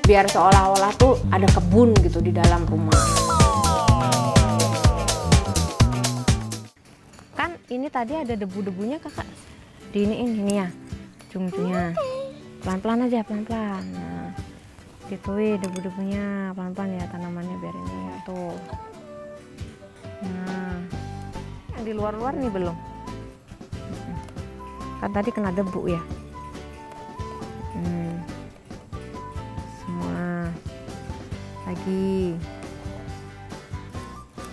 biar seolah-olah tuh ada kebun gitu di dalam rumah. Kan ini tadi ada debu-debunya kakak, diiniin ini ya, ujung-ujungnya. Pelan-pelan aja, pelan-pelan. Nah, gituin debu-debunya, pelan-pelan ya tanamannya biar ini tuh. Nah, yang di luar-luar nih belum. Kan tadi kena debu ya. Semua. Lagi.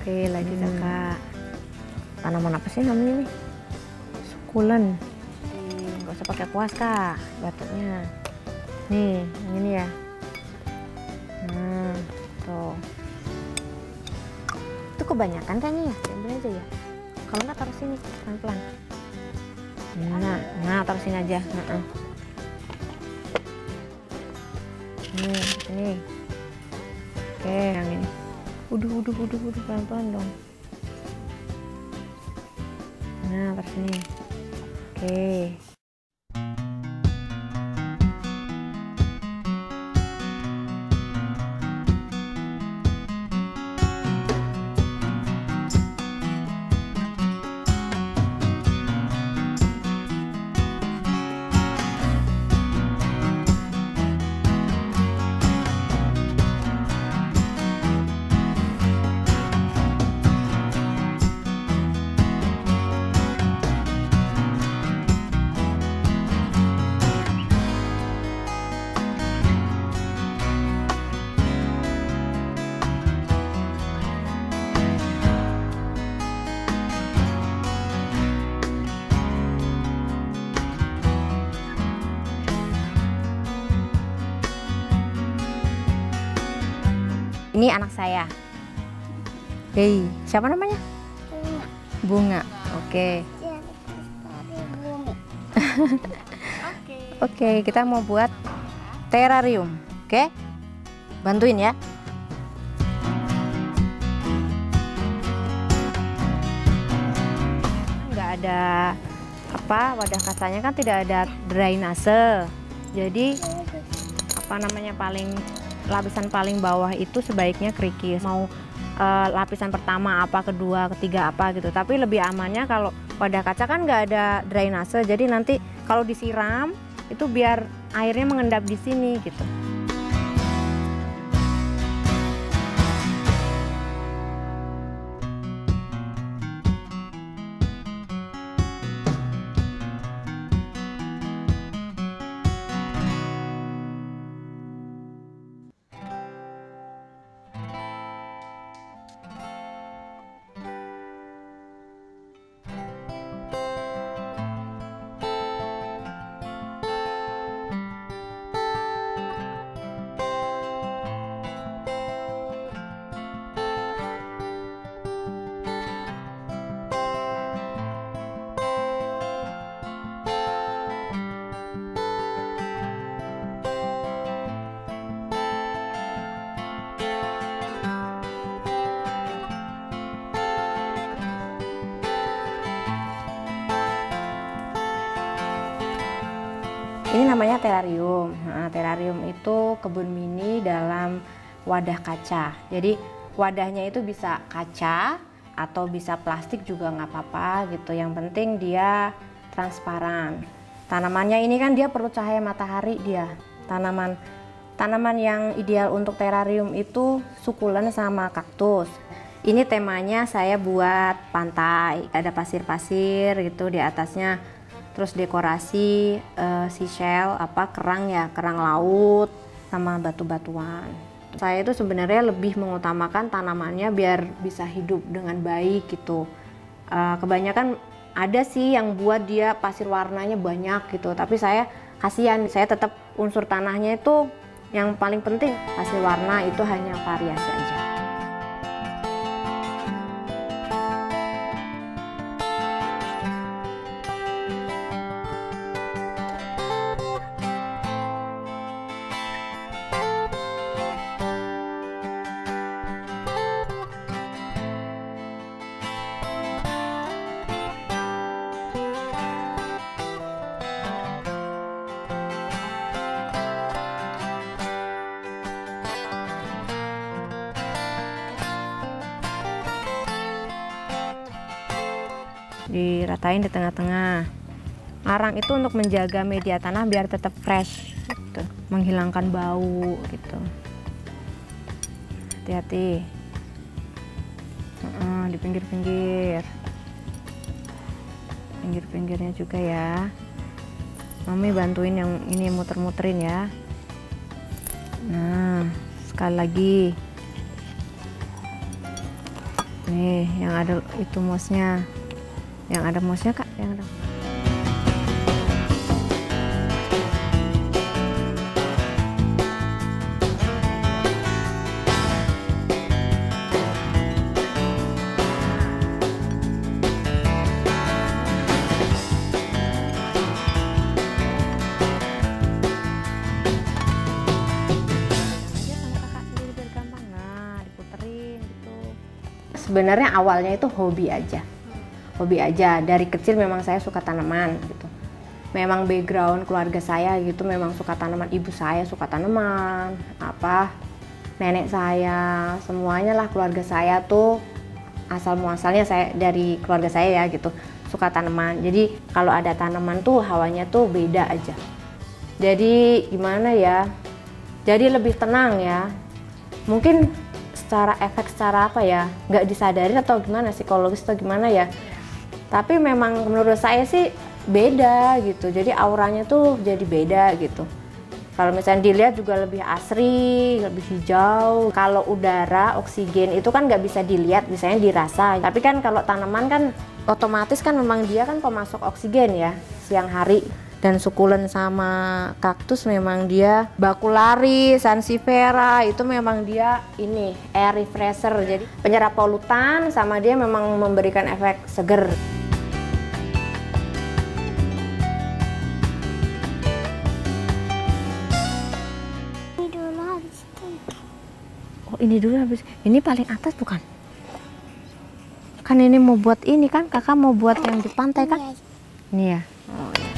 Oke, lagi kakak. Tanaman apa sih namanya nih? Sukulen. Nggak usah pakai kuas kak, batuknya. Nih, yang ini ya. Nah, tuh. Itu kebanyakan kayaknya ya, diambil aja ya. Kalau nggak taruh sini, pelan-pelan. Nah, taruh sini aja. Ini. Oke, yang ini. Udah, pelan-pelan dong. Nah, taruh sini. Oke. Ini anak saya. Hei, siapa namanya? Bunga. Oke. Oke, kita mau buat terrarium. Oke? Bantuin ya. Nggak ada wadah kacanya kan tidak ada drainase. Jadi lapisan paling bawah itu sebaiknya kerikil. Mau lapisan pertama apa, kedua, ketiga apa gitu. Tapi lebih amannya kalau wadah kaca kan nggak ada drainase. Jadi nanti kalau disiram itu biar airnya mengendap di sini gitu. Ini namanya terrarium. Nah, terrarium itu kebun mini dalam wadah kaca. Jadi wadahnya itu bisa kaca atau bisa plastik juga nggak apa-apa gitu. Yang penting dia transparan. Tanamannya ini kan dia perlu cahaya matahari dia. Tanaman yang ideal untuk terrarium itu sukulen sama kaktus. Ini temanya saya buat pantai. Ada pasir-pasir gitu di atasnya. Terus dekorasi seashell, kerang laut sama batu-batuan. Saya itu sebenarnya lebih mengutamakan tanamannya biar bisa hidup dengan baik gitu. Kebanyakan ada sih yang buat dia pasir warnanya banyak gitu, tapi saya kasihan, saya tetap unsur tanahnya itu yang paling penting. Pasir warna itu hanya variasi aja. Diratain di tengah-tengah. Arang itu untuk menjaga media tanah biar tetap fresh gitu. Menghilangkan bau gitu. Hati-hati. Di pinggir-pinggir. Pinggir-pinggirnya juga ya. Mami bantuin yang ini, muter-muterin ya. Nah, sekali lagi. Nih, yang ada itu mouse-nya. Yang ada mouse-nya, Kak, yang ada. Sebenarnya awalnya itu hobi aja. Dari kecil memang saya suka tanaman gitu. Memang background keluarga saya gitu memang suka tanaman. Ibu saya suka tanaman, nenek saya, semuanya lah keluarga saya tuh asal muasalnya saya dari keluarga saya ya gitu, suka tanaman. Jadi kalau ada tanaman tuh hawanya tuh beda aja. Jadi gimana ya? Jadi lebih tenang ya. Mungkin secara efek secara apa ya, nggak disadari atau gimana, psikologis atau gimana ya, tapi memang menurut saya sih beda gitu. Jadi auranya tuh jadi beda gitu. Kalau misalnya dilihat juga lebih asri, lebih hijau. Kalau udara, oksigen itu kan nggak bisa dilihat, misalnya dirasa. Tapi kan kalau tanaman kan otomatis kan memang dia kan pemasok oksigen ya siang hari. Dan sukulen sama kaktus memang dia bakulari, sansevieria itu memang dia ini air refresher, jadi penyerap polutan sama dia memang memberikan efek seger. Ini dulu habis itu. Oh ini dulu habis, ini paling atas bukan? Kan ini mau buat ini kan, kakak mau buat yang di pantai kan? Ini ya. Oh, iya.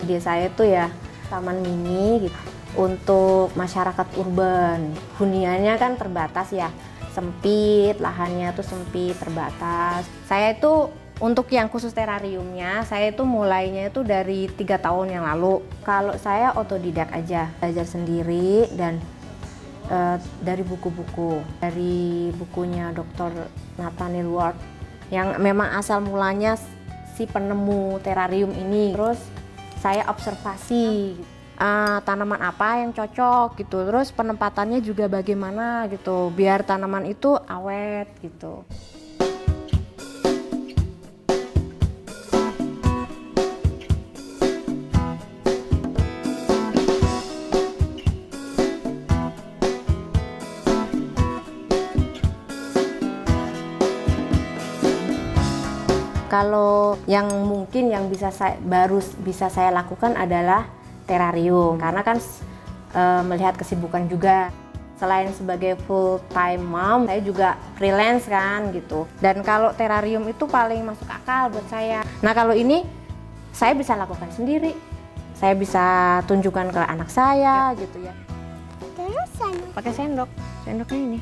Ide saya tuh ya taman mini gitu untuk masyarakat urban. Huniannya kan terbatas ya, sempit, lahannya tuh sempit, terbatas. Saya itu untuk yang khusus terariumnya, saya itu mulainya itu dari 3 tahun yang lalu. Kalau saya otodidak aja, belajar sendiri dan dari buku-buku, dari bukunya Dr. Nathaniel Ward yang memang asal mulanya si penemu terarium ini. Terus saya observasi tanaman apa yang cocok gitu, terus penempatannya juga bagaimana gitu, biar tanaman itu awet gitu. Kalau yang mungkin yang baru bisa saya lakukan adalah terarium, karena kan melihat kesibukan juga. Selain sebagai full time mom, saya juga freelance kan gitu. Dan kalau terarium itu paling masuk akal buat saya. Nah kalau ini saya bisa lakukan sendiri, saya bisa tunjukkan ke anak saya gitu ya. Terus Pakai sendok, sendoknya ini.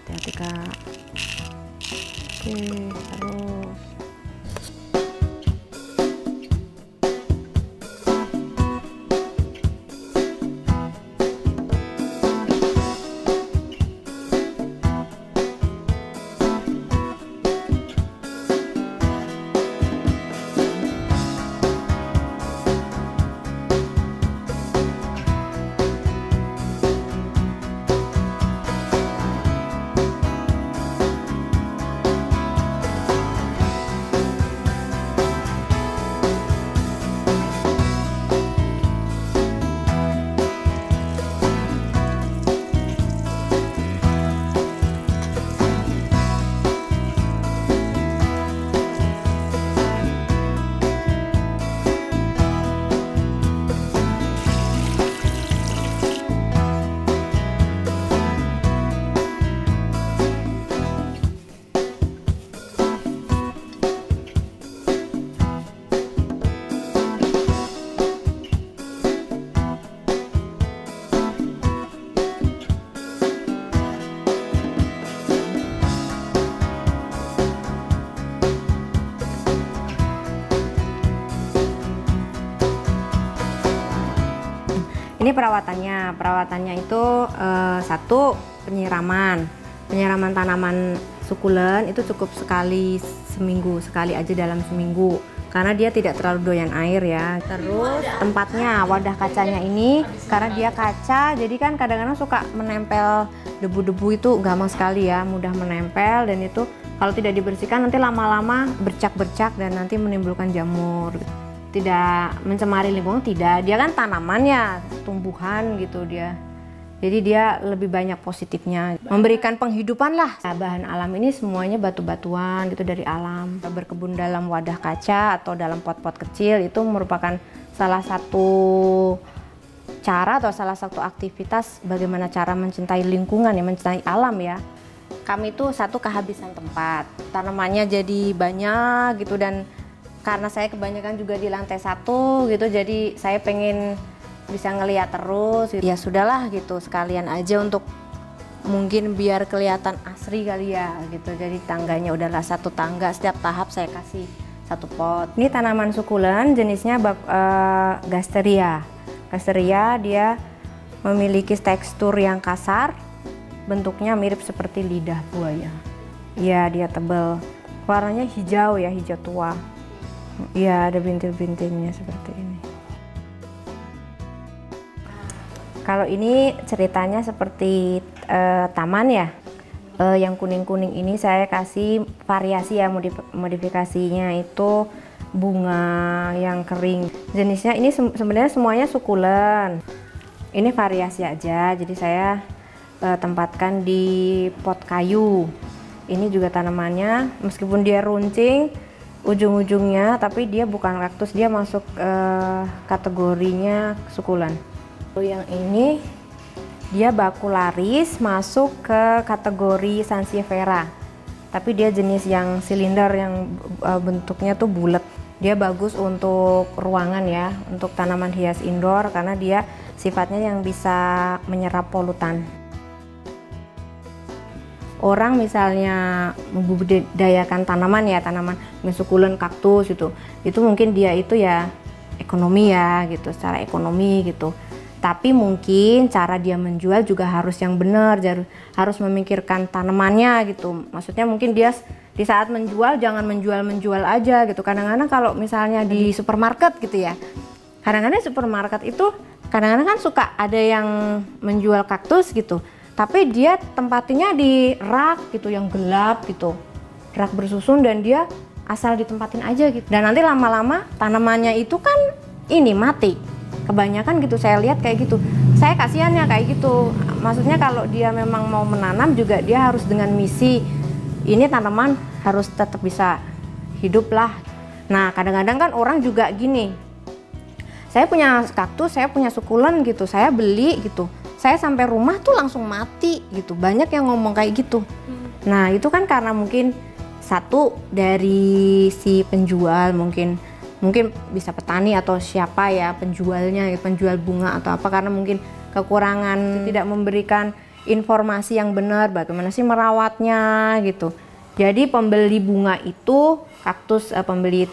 Hati-hati Kak. Oke, terus. Ini perawatannya. Perawatannya itu satu, penyiraman tanaman sukulen itu cukup sekali seminggu, sekali aja dalam seminggu. Karena dia tidak terlalu doyan air ya. Terus tempatnya, wadah kacanya ini karena dia kaca, jadi kan kadang-kadang suka menempel debu-debu, itu gampang sekali ya, mudah menempel, dan itu kalau tidak dibersihkan nanti lama-lama bercak-bercak dan nanti menimbulkan jamur. Tidak mencemari lingkungan, tidak. Dia kan tanaman ya, tumbuhan gitu dia. Jadi dia lebih banyak positifnya, memberikan penghidupan lah. Nah, bahan alam ini semuanya batu-batuan gitu dari alam. Berkebun dalam wadah kaca atau dalam pot-pot kecil itu merupakan salah satu cara atau salah satu aktivitas bagaimana cara mencintai lingkungan ya, mencintai alam ya. Kami itu satu, kehabisan tempat, tanamannya jadi banyak gitu, dan karena saya kebanyakan juga di lantai 1 gitu, jadi saya pengen bisa ngeliat terus gitu. Ya sudahlah gitu, sekalian aja untuk mungkin biar kelihatan asri kali ya gitu. Jadi tangganya udahlah satu tangga, setiap tahap saya kasih satu pot. Ini tanaman sukulen jenisnya Gasteria. Gasteria dia memiliki tekstur yang kasar, bentuknya mirip seperti lidah buaya. Ya, dia tebal, warnanya hijau ya, hijau tua. Ya, ada bintil-bintilnya seperti ini. Kalau ini ceritanya seperti taman ya, yang kuning-kuning ini saya kasih variasi ya, modifikasinya itu bunga yang kering. Jenisnya ini sebenarnya semuanya sukulen. Ini variasi aja, jadi saya tempatkan di pot kayu. Ini juga tanamannya, meskipun dia runcing ujung-ujungnya, tapi dia bukan kaktus, dia masuk kategorinya sukulen. Yang ini dia bakularis, masuk ke kategori Sansevieria, tapi dia jenis yang silinder yang bentuknya tuh bulat. Dia bagus untuk ruangan ya, untuk tanaman hias indoor karena dia sifatnya yang bisa menyerap polutan. Orang misalnya membudidayakan tanaman ya, tanaman sukulen, kaktus itu mungkin dia itu ya ekonomi ya gitu, secara ekonomi gitu. Tapi mungkin cara dia menjual juga harus yang benar, harus memikirkan tanamannya gitu. Maksudnya mungkin dia di saat menjual jangan menjual aja gitu. Kadang-kadang kalau misalnya di supermarket gitu ya, kadang-kadang supermarket itu kadang-kadang kan suka ada yang menjual kaktus gitu, tapi dia tempatinya di rak gitu yang gelap gitu, rak bersusun, dan dia asal ditempatin aja gitu. Dan nanti lama-lama tanamannya itu kan ini mati. Kebanyakan gitu saya lihat kayak gitu. Saya kasihannya kayak gitu. Maksudnya kalau dia memang mau menanam juga dia harus dengan misi ini tanaman harus tetap bisa hidup lah. Nah, kadang-kadang kan orang juga gini. Saya punya kaktus, saya punya sukulen gitu. Saya beli gitu. Saya sampai rumah tuh langsung mati gitu. Banyak yang ngomong kayak gitu. Nah, itu kan karena mungkin satu dari si penjual, mungkin bisa petani atau siapa ya penjualnya, penjual bunga atau apa, karena mungkin kekurangan tidak memberikan informasi yang benar bagaimana sih merawatnya gitu. Jadi pembeli bunga itu pembeli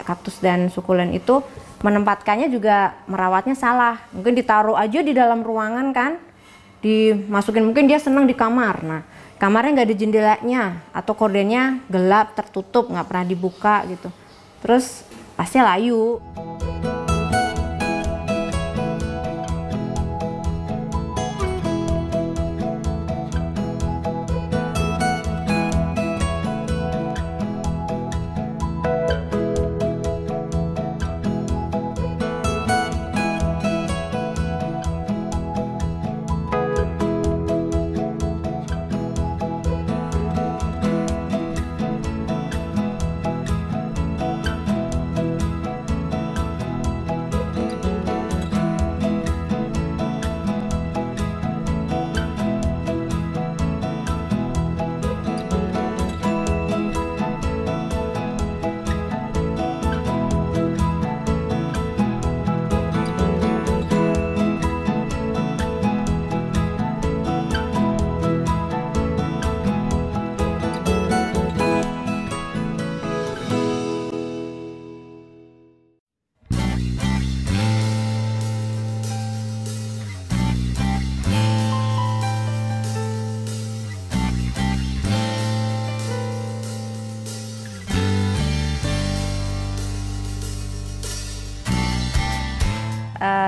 kaktus dan sukulen itu menempatkannya juga merawatnya salah. Mungkin ditaruh aja di dalam ruangan kan, dimasukin, mungkin dia senang di kamar. Nah, kamarnya nggak ada jendelanya atau kordennya gelap, tertutup, nggak pernah dibuka gitu. Terus pasti layu.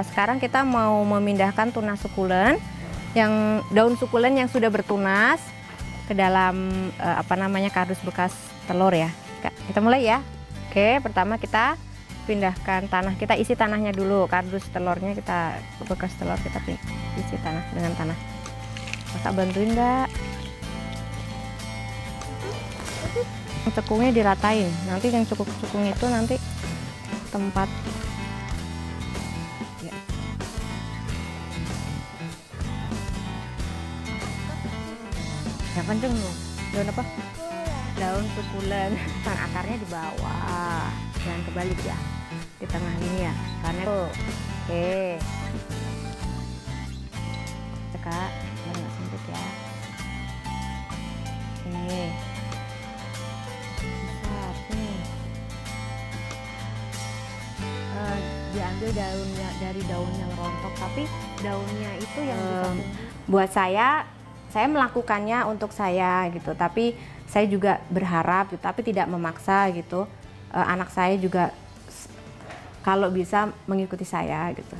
sekarang kita mau memindahkan tunas sukulen, yang daun sukulen yang sudah bertunas ke dalam kardus bekas telur ya. Kita mulai ya. Oke, pertama kita pindahkan tanah, kita isi tanahnya dulu, kardus telurnya kita, bekas telur kita isi tanah dengan tanah. Kakak bantuin nggak? Cekungnya diratain, nanti yang cekung itu nanti tempat ya. Yang kenceng dong. Daun apa? Daun sukulen. Akarnya di bawah, jangan kebalik ya, di tengah ini ya, karena tuh. Oke, Kak, biar nggak sempit ya. Ini besar nih. Diambil daunnya dari daun yang rontok, tapi daunnya itu yang buat saya melakukannya untuk saya gitu, tapi saya juga berharap gitu, tapi tidak memaksa gitu. Anak saya juga kalau bisa mengikuti saya gitu,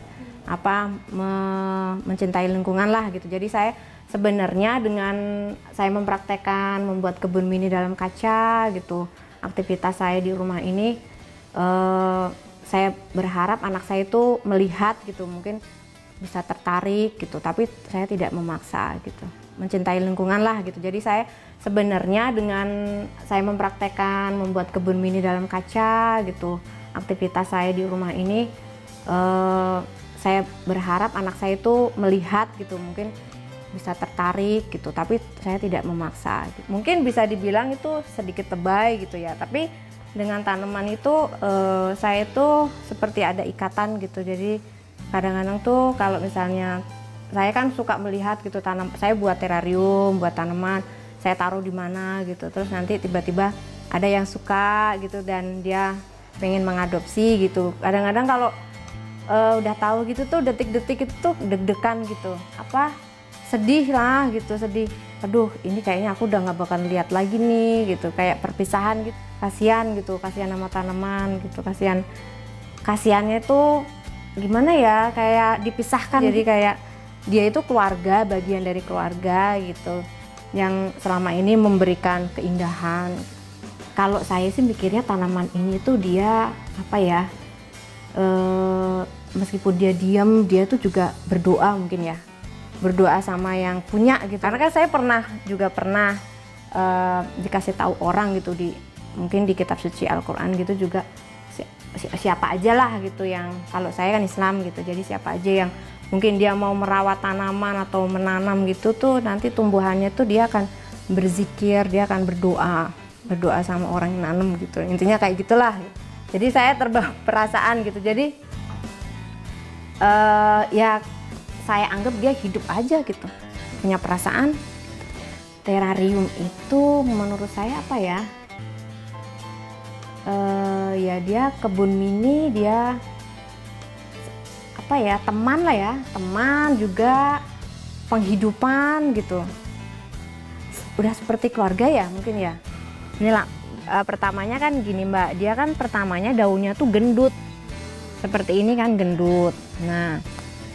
mencintai lingkungan lah gitu. Jadi saya sebenarnya dengan saya mempraktekkan membuat kebun mini dalam kaca gitu, aktivitas saya di rumah ini, saya berharap anak saya itu melihat gitu, mungkin bisa tertarik gitu, tapi saya tidak memaksa gitu, mencintai lingkungan lah gitu. Jadi saya sebenarnya dengan saya mempraktekkan membuat kebun mini dalam kaca gitu, aktivitas saya di rumah ini, saya berharap anak saya itu melihat gitu, mungkin bisa tertarik gitu, tapi saya tidak memaksa gitu. Mungkin bisa dibilang itu sedikit lebay gitu ya, tapi dengan tanaman itu saya itu seperti ada ikatan gitu. Jadi kadang-kadang tuh kalau misalnya saya kan suka melihat gitu, saya buat terarium, buat tanaman, saya taruh di mana gitu, terus nanti tiba-tiba ada yang suka gitu dan dia pengen mengadopsi gitu. Kadang-kadang kalau udah tahu gitu tuh, detik-detik itu tuh deg-degan gitu, sedih lah gitu, sedih. Aduh, ini kayaknya aku udah nggak bakal lihat lagi nih gitu, kayak perpisahan gitu, kasihan gitu, kasihan sama tanaman gitu, kasihannya itu gimana ya, kayak dipisahkan. Jadi kayak dia itu keluarga, bagian dari keluarga gitu, yang selama ini memberikan keindahan. Kalau saya sih mikirnya tanaman ini tuh dia meskipun dia diam, dia tuh juga berdoa mungkin ya, berdoa sama yang punya gitu. Karena kan saya pernah dikasih tahu orang gitu, mungkin di kitab suci Al-Quran gitu juga, siapa aja lah gitu yang, kalau saya kan Islam gitu, jadi siapa aja yang mungkin dia mau merawat tanaman atau menanam gitu tuh, nanti tumbuhannya tuh dia akan berzikir, dia akan berdoa sama orang yang nanam gitu. Intinya kayak gitulah. Jadi saya terbawa perasaan gitu. Jadi ya saya anggap dia hidup aja gitu, punya perasaan. Terarium itu menurut saya ya dia kebun mini, dia teman lah ya, teman juga penghidupan gitu, udah seperti keluarga ya mungkin ya. Inilah pertamanya kan gini Mbak, dia kan pertamanya daunnya tuh gendut seperti ini kan, gendut. Nah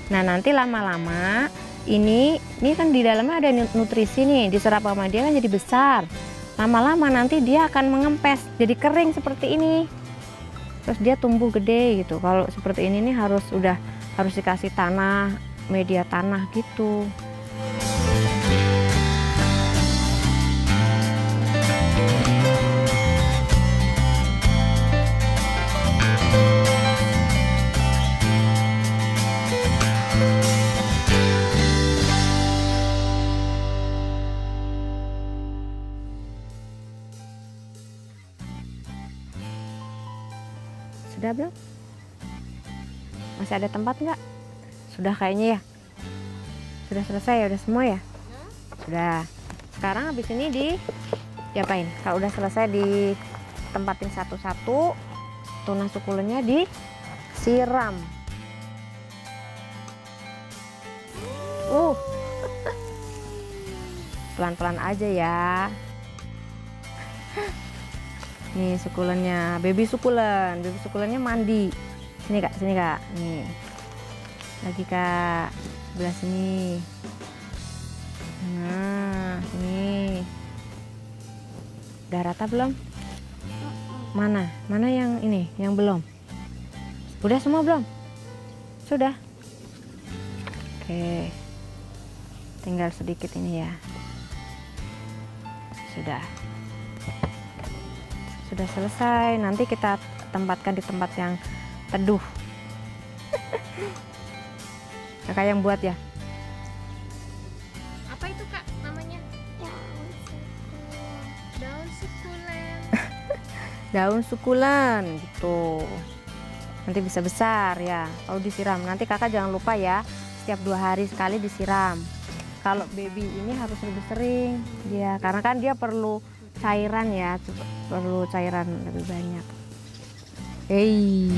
nanti lama-lama ini kan di dalamnya ada nutrisi nih, diserap sama dia kan jadi besar. Lama-lama nanti dia akan mengempes jadi kering seperti ini, terus dia tumbuh gede gitu. Kalau seperti ini nih harus dikasih tanah, media tanah gitu. Sudah belum? Masih ada tempat nggak? Sudah kayaknya ya. Sudah selesai ya, udah semua ya? Sudah. Sekarang habis ini diapain? Kalau udah selesai ditempatin satu-satu, tunas sukulennya disiram. Pelan-pelan aja ya. Nih sukulennya, baby sukulennya mandi. Sini kak, nih. Lagi Kak, sebelah sini. Nah, sini. Udah rata belum? Mana? Mana yang ini? Yang belum? Udah semua belum? Sudah? Oke. Tinggal sedikit ini ya. Sudah. Sudah selesai. Nanti kita tempatkan di tempat yang teduh. Kakak yang buat ya? Apa itu Kak namanya? Daun sukulen. Daun sukulen gitu. Nanti bisa besar ya kalau disiram. Nanti kakak jangan lupa ya, setiap 2 hari sekali disiram. Kalau baby ini harus lebih sering dia, karena kan dia perlu cairan ya, perlu cairan lebih banyak. Hey.